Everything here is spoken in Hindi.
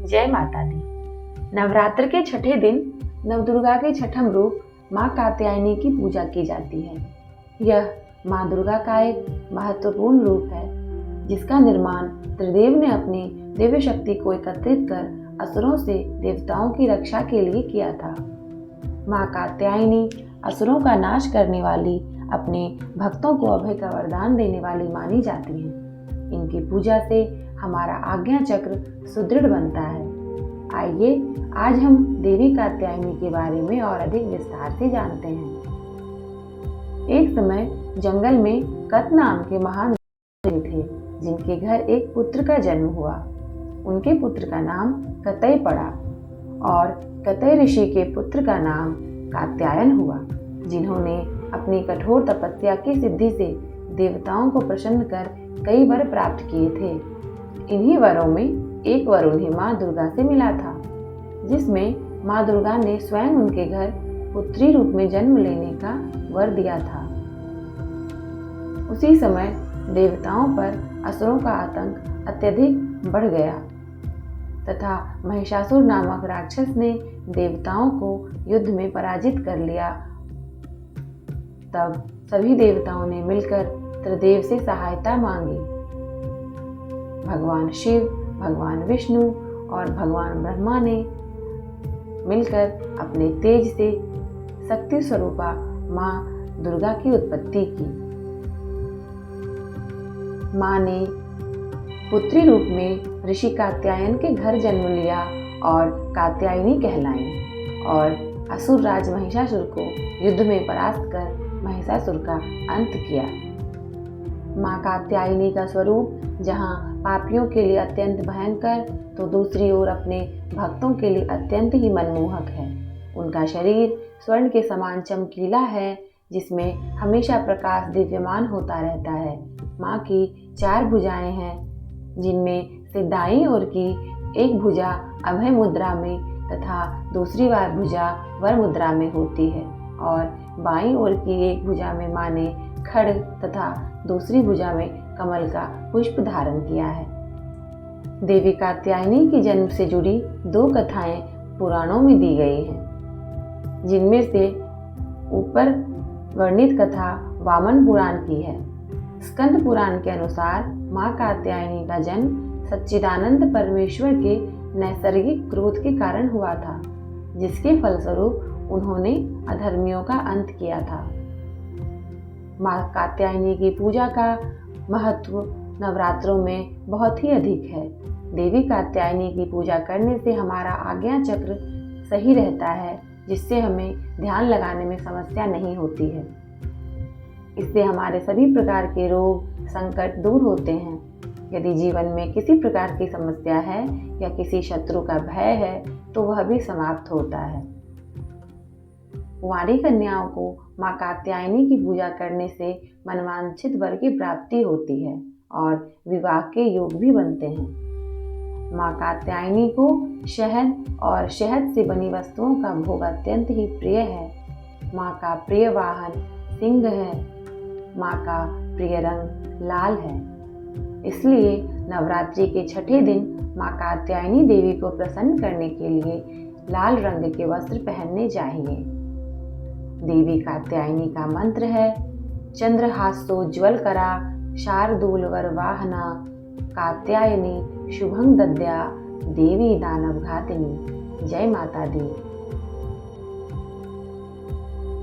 जय माता दी। नवरात्र के छठे दिन नवदुर्गा के छठम रूप माँ कात्यायनी की पूजा की जाती है। यह माँ दुर्गा का एक महत्वपूर्ण रूप है जिसका निर्माण त्रिदेव ने अपनी दिव्य शक्ति को एकत्रित कर असुरों से देवताओं की रक्षा के लिए किया था। माँ कात्यायनी असुरों का नाश करने वाली, अपने भक्तों को अभय का वरदान देने वाली मानी जाती हैं। इनकी पूजा से हमारा आज्ञा चक्र सुदृढ़ बनता है। आइए आज हम देवी कात्यायनी के बारे में और अधिक विस्तार से जानते हैं। एक समय जंगल में कत नाम के महान ऋषि थे जिनके घर एक पुत्र का जन्म हुआ। उनके पुत्र का नाम कतई पड़ा और कतई ऋषि के पुत्र का नाम कात्यायन हुआ, जिन्होंने अपनी कठोर तपस्या की सिद्धि से देवताओं को प्रसन्न कर कई वर प्राप्त किए थे। इन्हीं वरों में एक वर उन्हें माँ दुर्गा से मिला था, जिसमें माँ दुर्गा ने स्वयं उनके घर पुत्री रूप में जन्म लेने का वर दिया था। उसी समय देवताओं पर असुरों का आतंक अत्यधिक बढ़ गया तथा महिषासुर नामक राक्षस ने देवताओं को युद्ध में पराजित कर लिया। तब सभी देवताओं ने मिलकर त्रिदेव से सहायता मांगी। भगवान शिव, भगवान विष्णु और भगवान ब्रह्मा ने मिलकर अपने तेज से शक्ति स्वरूपा माँ दुर्गा की उत्पत्ति की। माँ ने पुत्री रूप में ऋषि कात्यायन के घर जन्म लिया और कात्यायनी कहलाई और असुर राज महिषासुर को युद्ध में परास्त कर महिषासुर का अंत किया। माँ कात्यायनी का स्वरूप जहाँ पापियों के लिए अत्यंत भयंकर तो दूसरी ओर अपने भक्तों के लिए अत्यंत ही मनमोहक है। उनका शरीर स्वर्ण के समान चमकीला है, जिसमें हमेशा प्रकाश दिव्यमान होता रहता है। माँ की 4 भुजाएं हैं, जिनमें से दाईं ओर की एक भुजा अभय मुद्रा में तथा दूसरी भुजा वर मुद्रा में होती है और बाईं ओर की एक भुजा में माँ ने खड्ग तथा दूसरी भुजा में कमल का पुष्प धारण किया है। देवी कात्यायनी के जन्म से जुड़ी 2 कथाएं पुराणों में दी गई हैं, जिनमें से ऊपर वर्णित कथा वामन पुराण की है। स्कंद पुराण के अनुसार माँ कात्यायनी का जन्म सच्चिदानंद परमेश्वर के नैसर्गिक क्रोध के कारण हुआ था, जिसके फलस्वरूप उन्होंने अधर्मियों का अंत किया था। माँ कात्यायनी की पूजा का महत्व नवरात्रों में बहुत ही अधिक है। देवी कात्यायनी की पूजा करने से हमारा आज्ञा चक्र सही रहता है, जिससे हमें ध्यान लगाने में समस्या नहीं होती है। इससे हमारे सभी प्रकार के रोग संकट दूर होते हैं। यदि जीवन में किसी प्रकार की समस्या है या किसी शत्रु का भय है तो वह भी समाप्त होता है। कुंवारी कन्याओं को माँ कात्यायनी की पूजा करने से मनवांछित वर की प्राप्ति होती है और विवाह के योग भी बनते हैं। माँ कात्यायनी को शहद और शहद से बनी वस्तुओं का भोग अत्यंत ही प्रिय है। माँ का प्रिय वाहन सिंह है। माँ का प्रिय रंग लाल है। इसलिए नवरात्रि के छठे दिन माँ कात्यायनी देवी को प्रसन्न करने के लिए लाल रंग के वस्त्र पहनने चाहिए। देवी कात्यायनी का मंत्र है चंद्रहासोज्ज्वल करा शार्दूल वर वाहना कात्यायनी शुभं दद्या देवी दानव घातिनी। जय माता दी।